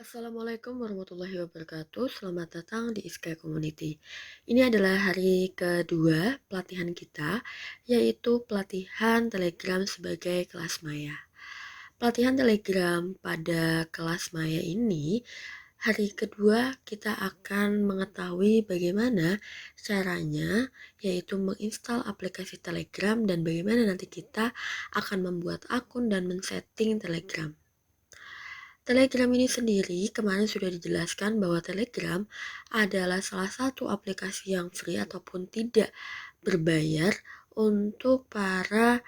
Assalamualaikum warahmatullahi wabarakatuh. Selamat datang di Iskai Community. Ini adalah hari kedua pelatihan kita, yaitu pelatihan Telegram sebagai kelas maya. Pelatihan Telegram pada kelas maya ini, hari kedua kita akan mengetahui bagaimana caranya, yaitu menginstal aplikasi Telegram dan bagaimana nanti kita akan membuat akun dan men-setting Telegram. Telegram ini sendiri kemarin sudah dijelaskan bahwa Telegram adalah salah satu aplikasi yang free ataupun tidak berbayar untuk para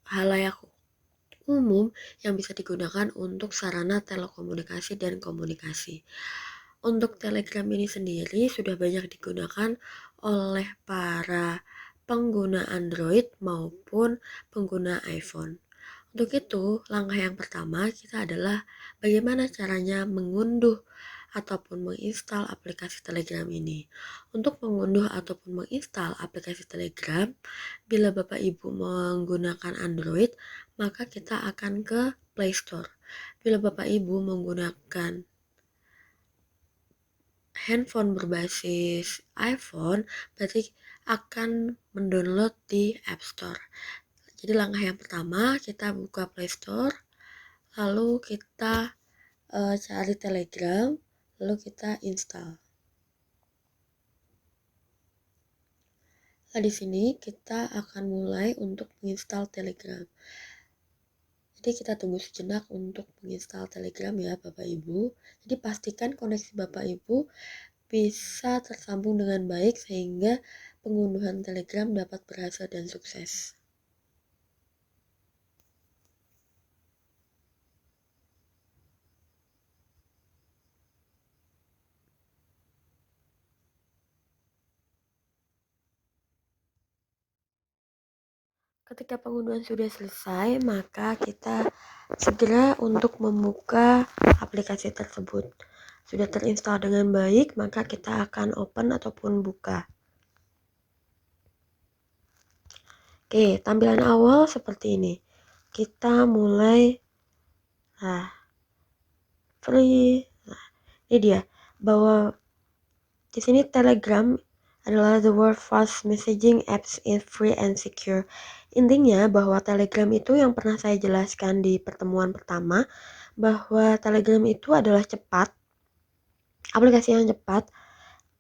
halayak umum yang bisa digunakan untuk sarana telekomunikasi dan komunikasi. Untuk Telegram ini sendiri sudah banyak digunakan oleh para pengguna Android maupun pengguna iPhone. Untuk itu, langkah yang pertama kita adalah bagaimana caranya mengunduh ataupun menginstal aplikasi Telegram ini. Untuk mengunduh ataupun menginstal aplikasi Telegram, bila Bapak Ibu menggunakan Android, maka kita akan ke Play Store. Bila Bapak Ibu menggunakan handphone berbasis iPhone, berarti akan mendownload di App Store. Jadi langkah yang pertama kita buka Play Store, lalu kita cari Telegram, lalu kita install. Nah, di sini kita akan mulai untuk menginstal Telegram. Jadi kita tunggu sejenak untuk menginstal Telegram ya Bapak Ibu. Jadi pastikan koneksi Bapak Ibu bisa tersambung dengan baik sehingga pengunduhan Telegram dapat berhasil dan sukses. Ketika pengunduhan sudah selesai, maka kita segera untuk membuka aplikasi tersebut. Sudah terinstall dengan baik, maka kita akan open ataupun buka. Oke, tampilan awal seperti ini. Kita mulai free. Nah, ini dia bahwa di sini Telegram adalah the world fast messaging apps is free and secure. Intinya bahwa Telegram itu yang pernah saya jelaskan di pertemuan pertama, bahwa Telegram itu adalah cepat, aplikasi yang cepat,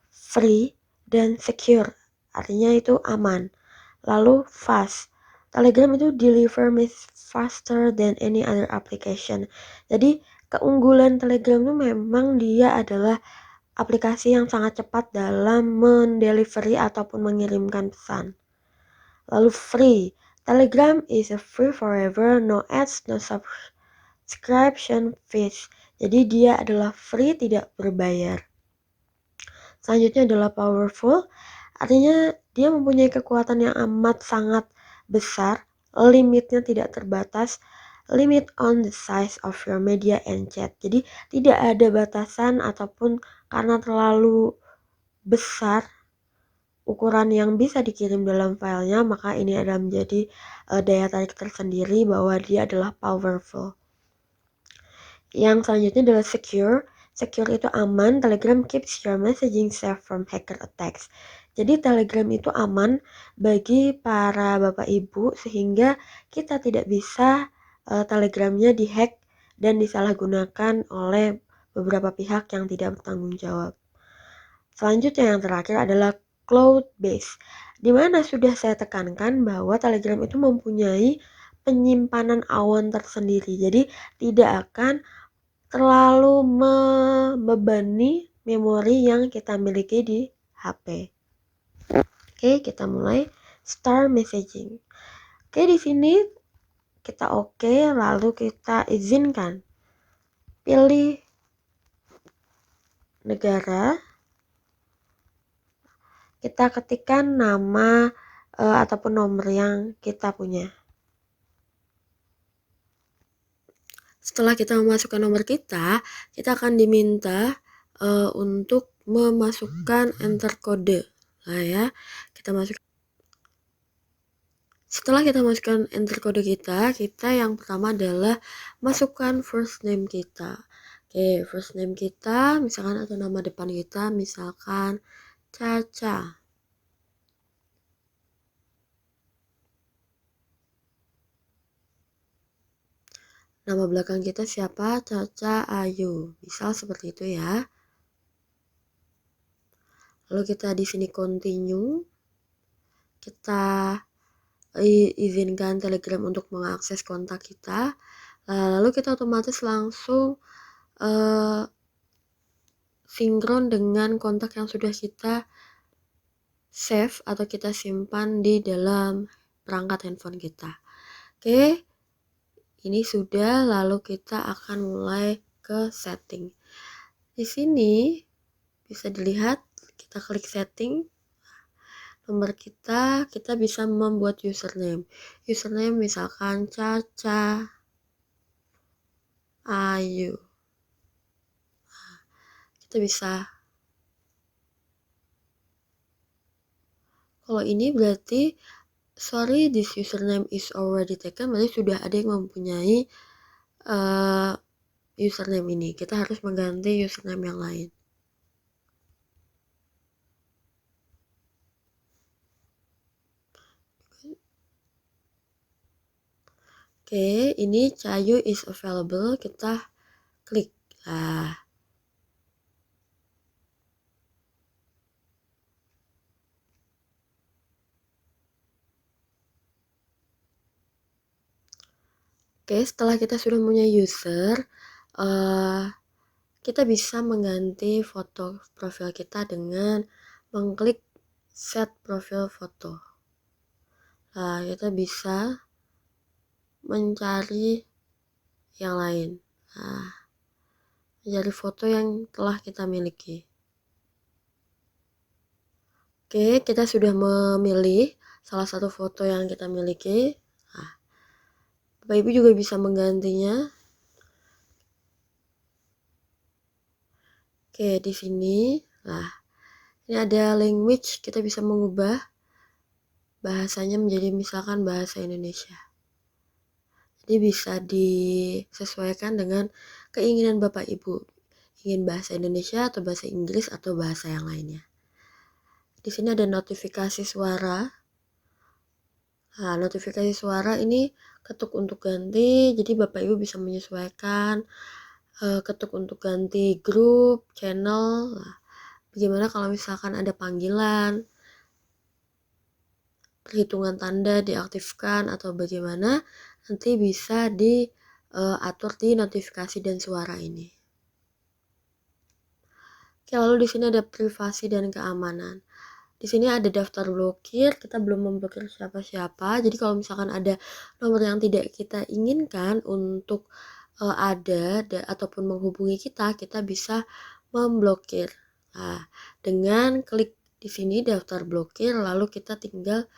free, dan secure. Artinya itu aman. Lalu fast. Telegram itu deliver message faster than any other application. Jadi keunggulan Telegram itu memang dia adalah aplikasi yang sangat cepat dalam mendelivery ataupun mengirimkan pesan. Lalu free. Telegram is a free forever, no ads, no subscription fees. Jadi dia adalah free, tidak berbayar. Selanjutnya adalah powerful. Artinya dia mempunyai kekuatan yang amat sangat besar. Limitnya tidak terbatas. Limit on the size of your media and chat. Jadi tidak ada batasan ataupun karena terlalu besar ukuran yang bisa dikirim dalam filenya, maka ini adalah menjadi daya tarik tersendiri bahwa dia adalah powerful. Yang selanjutnya adalah secure. Secure itu aman. Telegram keeps your messaging safe from hacker attacks. Jadi Telegram itu aman bagi para Bapak Ibu sehingga kita tidak bisa Telegramnya dihack dan disalahgunakan oleh beberapa pihak yang tidak bertanggung jawab. Selanjutnya yang terakhir adalah cloud base, di mana sudah saya tekankan bahwa Telegram itu mempunyai penyimpanan awan tersendiri. Jadi tidak akan terlalu membebani memori yang kita miliki di HP. Oke, kita mulai start messaging. Oke, di sini kita oke, lalu kita izinkan. Pilih negara. Kita ketikkan nama ataupun nomor yang kita punya. Setelah kita memasukkan nomor kita akan diminta untuk memasukkan enter kode. Nah ya, kita masuk. Setelah kita masukkan enter kode kita yang pertama adalah masukkan first name kita. Oke, first name kita misalkan atau nama depan kita misalkan Caca. Nama belakang kita siapa? Caca Ayu. Misal seperti itu ya. Lalu kita di sini continue. Kita izinkan Telegram untuk mengakses kontak kita. Lalu kita otomatis langsung sinkron dengan kontak yang sudah kita save atau kita simpan di dalam perangkat handphone kita. Oke, ini sudah, lalu kita akan mulai ke setting. Di sini bisa dilihat, kita klik setting. Nomor kita bisa membuat username. Username misalkan Caca Ayu. Kita bisa. Kalau ini berarti sorry, this username is already taken. Berarti sudah ada yang mempunyai username ini. Kita harus mengganti username yang lain. Oke, ini Cayu is available. Kita klik. Oke, setelah kita sudah punya user, kita bisa mengganti foto profil kita dengan mengklik set profil foto. Kita bisa mencari yang lain. Mencari foto yang telah kita miliki. Oke, kita sudah memilih salah satu foto yang kita miliki. Bapak Ibu juga bisa menggantinya. Oke, di sini. Ini ada language, kita bisa mengubah bahasanya menjadi misalkan bahasa Indonesia. Jadi bisa disesuaikan dengan keinginan Bapak Ibu. Ingin bahasa Indonesia atau bahasa Inggris atau bahasa yang lainnya. Di sini ada notifikasi suara. Notifikasi suara ini ketuk untuk ganti. Jadi Bapak Ibu bisa menyesuaikan ketuk untuk ganti grup, channel. Bagaimana kalau misalkan ada panggilan, perhitungan tanda diaktifkan atau bagaimana, nanti bisa diatur di notifikasi dan suara ini. Oke, lalu di sini ada privasi dan keamanan. Di sini ada daftar blokir, kita belum memblokir siapa-siapa. Jadi kalau misalkan ada nomor yang tidak kita inginkan untuk ada ataupun menghubungi kita bisa memblokir. Dengan klik di sini daftar blokir, lalu kita tinggal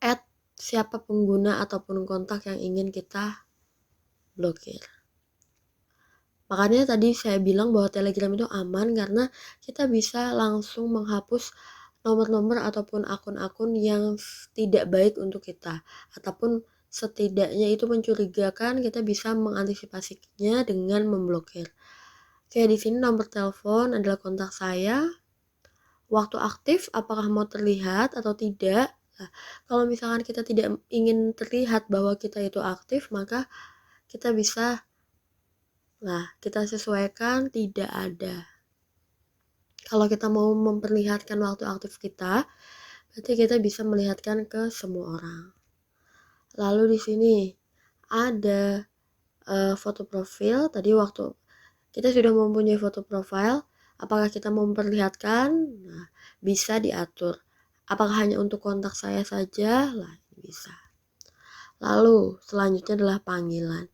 add siapa pengguna ataupun kontak yang ingin kita blokir. Makanya tadi saya bilang bahwa Telegram itu aman karena kita bisa langsung menghapus nomor-nomor ataupun akun-akun yang tidak baik untuk kita, ataupun setidaknya itu mencurigakan, kita bisa mengantisipasinya dengan memblokir. Oke, di sini nomor telepon adalah kontak saya. Waktu aktif apakah mau terlihat atau tidak? Kalau misalkan kita tidak ingin terlihat bahwa kita itu aktif, maka kita bisa kita sesuaikan tidak ada. Kalau kita mau memperlihatkan waktu aktif kita, berarti kita bisa melihatkan ke semua orang. Lalu di sini ada foto profil. Tadi waktu kita sudah mempunyai foto profil, apakah kita mau memperlihatkan? Bisa diatur. Apakah hanya untuk kontak saya saja? Bisa. Lalu selanjutnya adalah panggilan.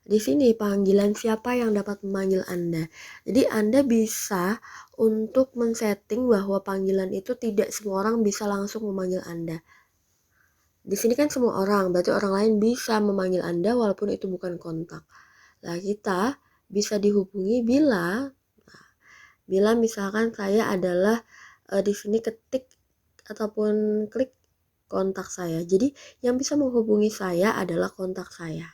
Di sini panggilan siapa yang dapat memanggil Anda. Jadi Anda bisa untuk men-setting bahwa panggilan itu tidak semua orang bisa langsung memanggil Anda. Di sini kan semua orang, berarti orang lain bisa memanggil Anda walaupun itu bukan kontak. Kita bisa dihubungi bila misalkan saya adalah di sini ketik ataupun klik kontak saya. Jadi yang bisa menghubungi saya adalah kontak saya.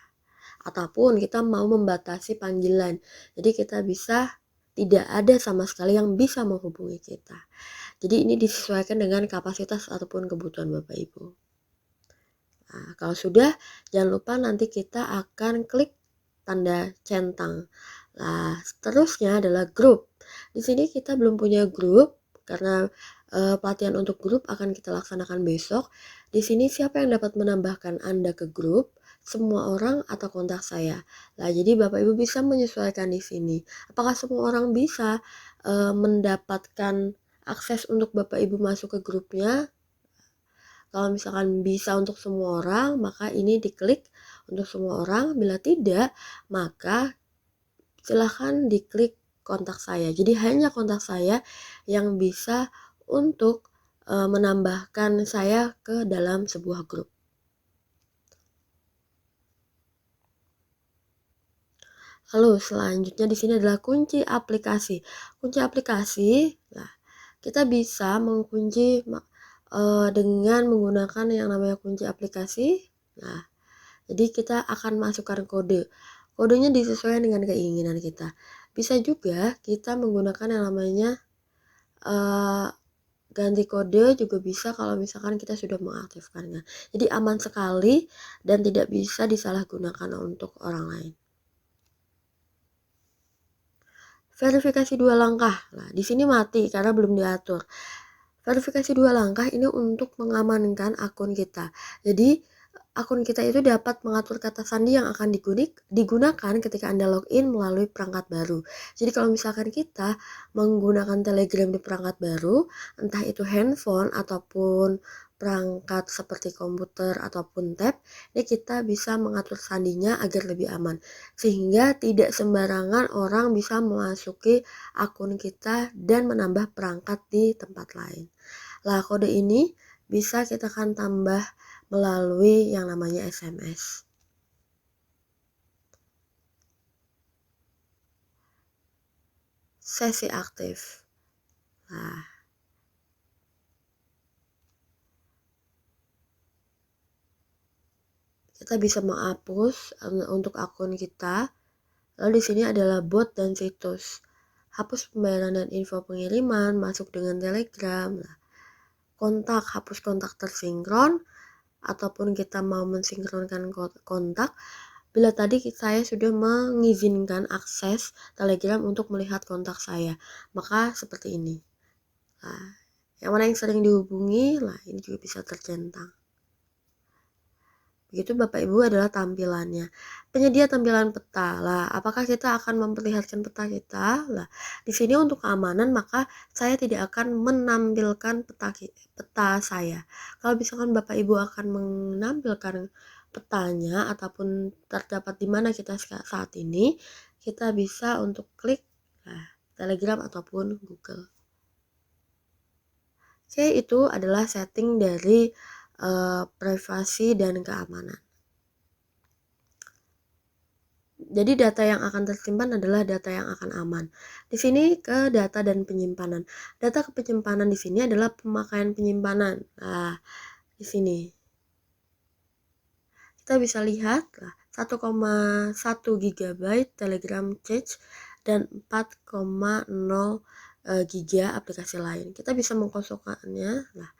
ataupun kita mau membatasi panggilan. Jadi kita bisa tidak ada sama sekali yang bisa menghubungi kita. Jadi ini disesuaikan dengan kapasitas ataupun kebutuhan Bapak Ibu. Nah, kalau sudah, jangan lupa nanti kita akan klik tanda centang. Nah, seterusnya adalah grup. Di sini kita belum punya grup karena pelatihan untuk grup akan kita laksanakan besok. Di sini siapa yang dapat menambahkan Anda ke grup? Semua orang atau kontak saya. Nah, jadi Bapak Ibu bisa menyesuaikan di sini. Apakah semua orang bisa mendapatkan akses untuk Bapak Ibu masuk ke grupnya? Kalau misalkan bisa untuk semua orang, maka ini diklik untuk semua orang. Bila tidak, maka silahkan diklik kontak saya. Jadi hanya kontak saya yang bisa untuk menambahkan saya ke dalam sebuah grup. Lalu selanjutnya di sini adalah kunci aplikasi. Kunci aplikasi, nah kita bisa mengunci dengan menggunakan yang namanya kunci aplikasi. Nah, jadi kita akan masukkan kode. Kodenya disesuaikan dengan keinginan kita. Bisa juga kita menggunakan yang namanya ganti kode juga bisa kalau misalkan kita sudah mengaktifkannya. Jadi aman sekali dan tidak bisa disalahgunakan untuk orang lain. Verifikasi 2 langkah. Nah, di sini mati karena belum diatur. Verifikasi 2 langkah ini untuk mengamankan akun kita. Jadi akun kita itu dapat mengatur kata sandi yang akan digunakan ketika Anda login melalui perangkat baru. Jadi kalau misalkan kita menggunakan Telegram di perangkat baru, entah itu handphone ataupun perangkat seperti komputer ataupun tab, ini kita bisa mengatur sandinya agar lebih aman. Sehingga tidak sembarangan orang bisa memasuki akun kita dan menambah perangkat di tempat lain. Lah, kode ini bisa kita akan tambah melalui yang namanya SMS. Sesi aktif. Nah, kita bisa menghapus untuk akun kita. Lalu di sini adalah bot dan situs. Hapus pembayaran dan info pengiriman, masuk dengan Telegram. Nah, kontak, hapus kontak tersinkron, ataupun kita mau mensinkronkan kontak. Bila tadi saya sudah mengizinkan akses Telegram untuk melihat kontak saya, maka seperti ini. Nah, yang mana yang sering dihubungi, lah ini juga bisa tercentang. Begitu Bapak Ibu adalah tampilannya. Penyedia tampilan peta. Lah, apakah kita akan memperlihatkan peta kita? Lah, di sini untuk keamanan maka saya tidak akan menampilkan peta saya. Kalau misalkan Bapak Ibu akan menampilkan petanya ataupun terdapat di mana kita saat ini, kita bisa untuk klik Telegram ataupun Google. Oke, itu adalah setting dari privasi dan keamanan. Jadi data yang akan tersimpan adalah data yang akan aman. Di sini ke data dan penyimpanan. Data ke penyimpanan di sini adalah pemakaian penyimpanan. Nah, di sini kita bisa lihat 1,1 GB Telegram Chat dan 4,0 GB aplikasi lain. Kita bisa mengkosongkannya. Nah,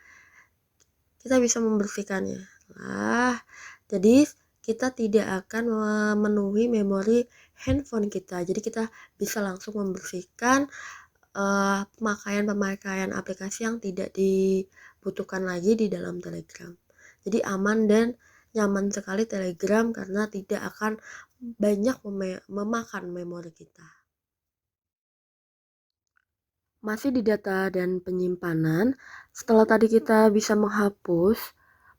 kita bisa membersihkannya. Nah, jadi kita tidak akan memenuhi memori handphone kita. Jadi kita bisa langsung membersihkan pemakaian aplikasi yang tidak dibutuhkan lagi di dalam Telegram. Jadi aman dan nyaman sekali Telegram karena tidak akan banyak memakan memori kita. Masih di data dan penyimpanan, setelah tadi kita bisa menghapus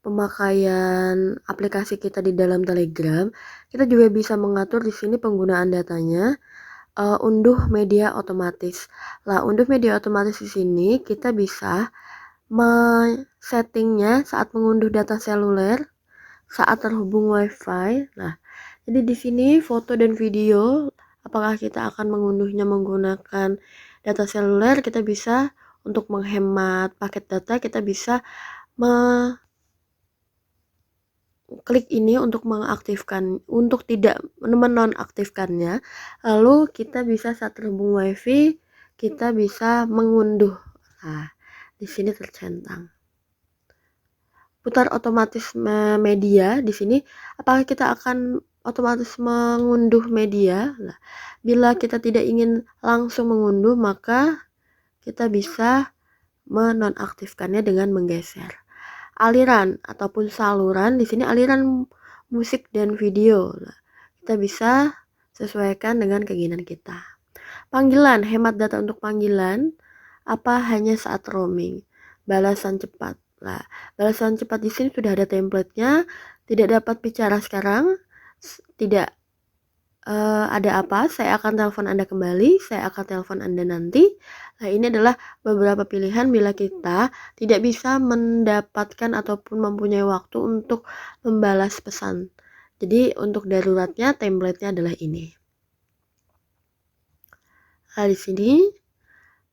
pemakaian aplikasi kita di dalam Telegram, kita juga bisa mengatur di sini penggunaan datanya. Unduh media otomatis. Lah, unduh media otomatis di sini kita bisa settingnya saat mengunduh data seluler, saat terhubung WiFi. Nah, jadi di sini foto dan video, apakah kita akan mengunduhnya menggunakan data seluler, kita bisa untuk menghemat paket data, kita bisa klik ini untuk mengaktifkan, untuk tidak menonaktifkannya. Lalu kita bisa saat terhubung wifi, kita bisa mengunduh. Nah, di sini tercentang. Putar otomatis media di sini. Apakah kita akan otomatis mengunduh media? Nah, bila kita tidak ingin langsung mengunduh, maka kita bisa menonaktifkannya dengan menggeser. Aliran ataupun saluran, di sini aliran musik dan video. Nah, kita bisa sesuaikan dengan keinginan kita. Panggilan, hemat data untuk panggilan, apa hanya saat roaming. Balasan cepat. Nah, balasan cepat di sini sudah ada template-nya. Tidak dapat bicara sekarang, tidak ada apa, saya akan telepon Anda kembali, saya akan telepon Anda nanti. Nah, ini adalah beberapa pilihan bila kita tidak bisa mendapatkan ataupun mempunyai waktu untuk membalas pesan. Jadi untuk daruratnya template-nya adalah ini. Nah, di sini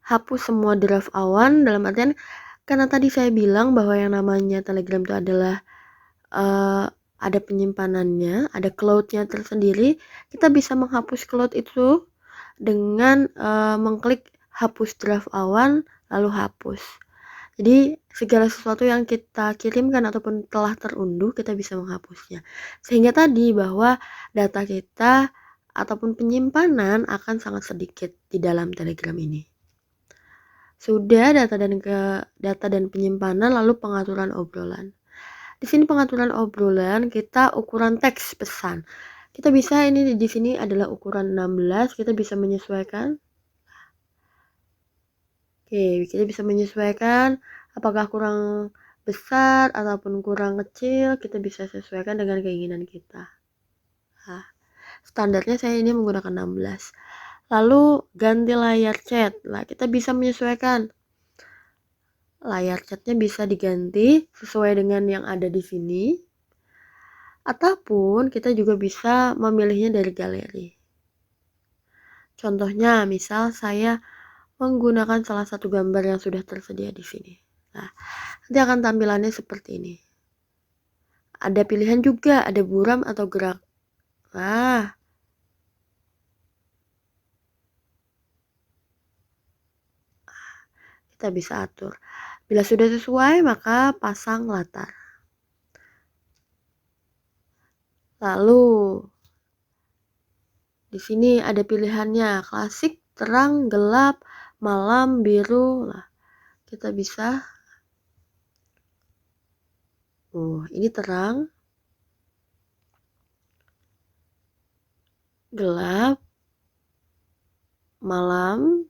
hapus semua draft awan, dalam artian karena tadi saya bilang bahwa yang namanya Telegram itu adalah ada penyimpanannya, ada cloud-nya tersendiri. Kita bisa menghapus cloud itu dengan mengklik hapus draft awan, lalu hapus. Jadi segala sesuatu yang kita kirimkan ataupun telah terunduh, kita bisa menghapusnya. Sehingga tadi bahwa data kita ataupun penyimpanan akan sangat sedikit di dalam Telegram ini. Sudah data dan penyimpanan, lalu pengaturan obrolan. Di sini pengaturan obrolan, kita ukuran teks pesan. Kita bisa, ini di sini adalah ukuran 16, kita bisa menyesuaikan. Oke, kita bisa menyesuaikan apakah kurang besar ataupun kurang kecil, kita bisa sesuaikan dengan keinginan kita. Nah, standarnya saya ini menggunakan 16. Lalu ganti layar chat. Nah, kita bisa menyesuaikan. Layar chatnya bisa diganti sesuai dengan yang ada di sini. Ataupun kita juga bisa memilihnya dari galeri. Contohnya, misal saya menggunakan salah satu gambar yang sudah tersedia di sini. Nah, nanti akan tampilannya seperti ini. Ada pilihan juga, ada buram atau gerak. Nah, kita bisa atur. Bila sudah sesuai, maka pasang latar. Lalu di sini ada pilihannya, klasik, terang, gelap, malam, biru. Nah, kita bisa. Ini terang, gelap, malam,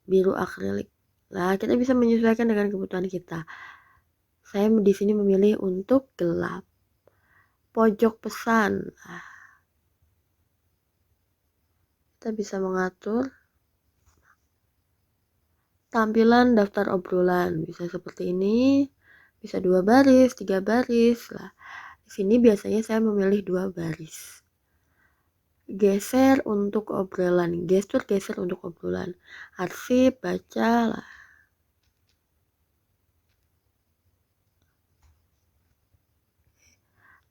biru akrilik. Nah, kita bisa menyesuaikan dengan kebutuhan kita. Saya di sini memilih untuk gelap. Pojok pesan. Nah, kita bisa mengatur tampilan daftar obrolan. Bisa seperti ini, bisa 2 baris, 3 baris. Nah, di sini biasanya saya memilih 2 baris. Geser untuk obrolan, gestur geser untuk obrolan. Arsip, baca lah.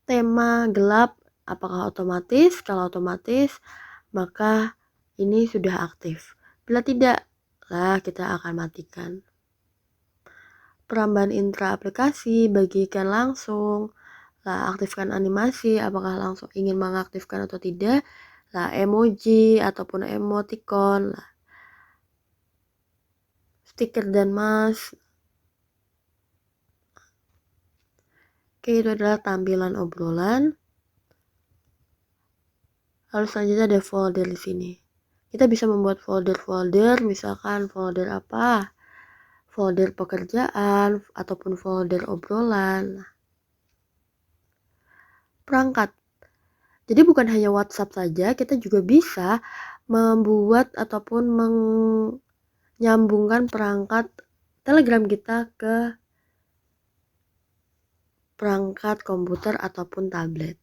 Tema gelap, apakah otomatis? Kalau otomatis, maka ini sudah aktif. Bila tidak, lah kita akan matikan. Perambahan intra aplikasi, bagikan langsung. Lah, aktifkan animasi, apakah langsung ingin mengaktifkan atau tidak. Lah, emoji ataupun emoticon. Lah, stiker dan mas. Oke, itu adalah tampilan obrolan. Lalu selanjutnya ada folder di sini. Kita bisa membuat folder-folder, misalkan folder apa? Folder pekerjaan ataupun folder obrolan. Perangkat. Jadi bukan hanya WhatsApp saja, kita juga bisa membuat ataupun menyambungkan perangkat Telegram kita ke perangkat komputer ataupun tablet.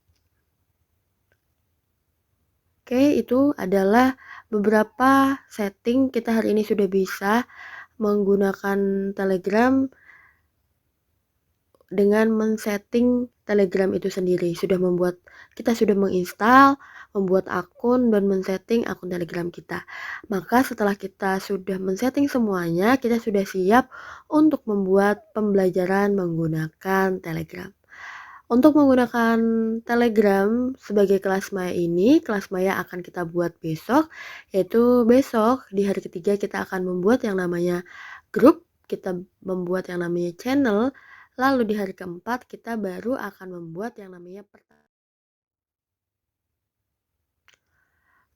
Oke, itu adalah beberapa setting kita hari ini sudah bisa menggunakan Telegram dengan men-setting Telegram itu sendiri. Kita sudah menginstal, membuat akun dan men-setting akun Telegram kita. Maka setelah kita sudah men-setting semuanya, kita sudah siap untuk membuat pembelajaran menggunakan Telegram. Untuk menggunakan Telegram sebagai kelas maya ini, kelas maya akan kita buat besok, yaitu besok di hari ketiga kita akan membuat yang namanya grup, kita membuat yang namanya channel, lalu di hari keempat kita baru akan membuat yang namanya pertanyaan.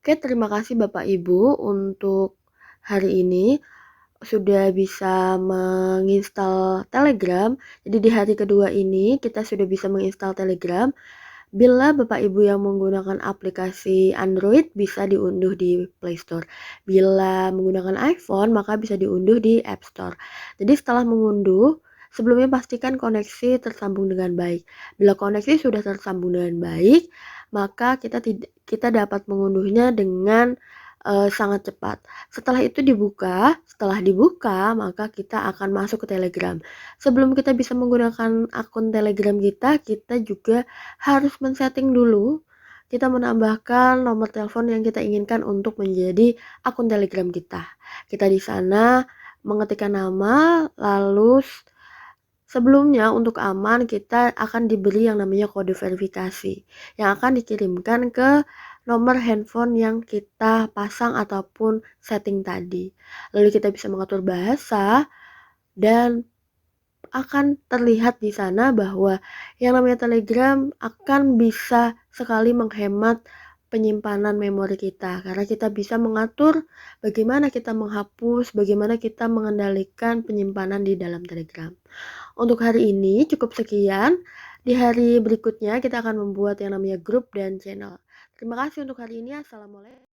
Oke, terima kasih Bapak Ibu untuk hari ini sudah bisa menginstal Telegram. Jadi di hari kedua ini kita sudah bisa menginstal Telegram. Bila Bapak Ibu yang menggunakan aplikasi Android bisa diunduh di Play Store. Bila menggunakan iPhone maka bisa diunduh di App Store. Jadi setelah mengunduh, sebelumnya pastikan koneksi tersambung dengan baik. Bila koneksi sudah tersambung dengan baik, maka kita dapat mengunduhnya dengan sangat cepat. Setelah dibuka, maka kita akan masuk ke Telegram. Sebelum kita bisa menggunakan akun Telegram kita juga harus men-setting dulu. Kita menambahkan nomor telepon yang kita inginkan untuk menjadi akun Telegram kita. Kita di sana mengetikkan nama, lalu sebelumnya untuk aman kita akan diberi yang namanya kode verifikasi yang akan dikirimkan ke nomor handphone yang kita pasang ataupun setting tadi. Lalu kita bisa mengatur bahasa dan akan terlihat di sana bahwa yang namanya Telegram akan bisa sekali menghemat penyimpanan memori kita karena kita bisa mengatur bagaimana kita menghapus, bagaimana kita mengendalikan penyimpanan di dalam Telegram. Untuk hari ini cukup sekian. Di hari berikutnya kita akan membuat yang namanya grup dan channel. Terima kasih untuk hari ini. Assalamualaikum.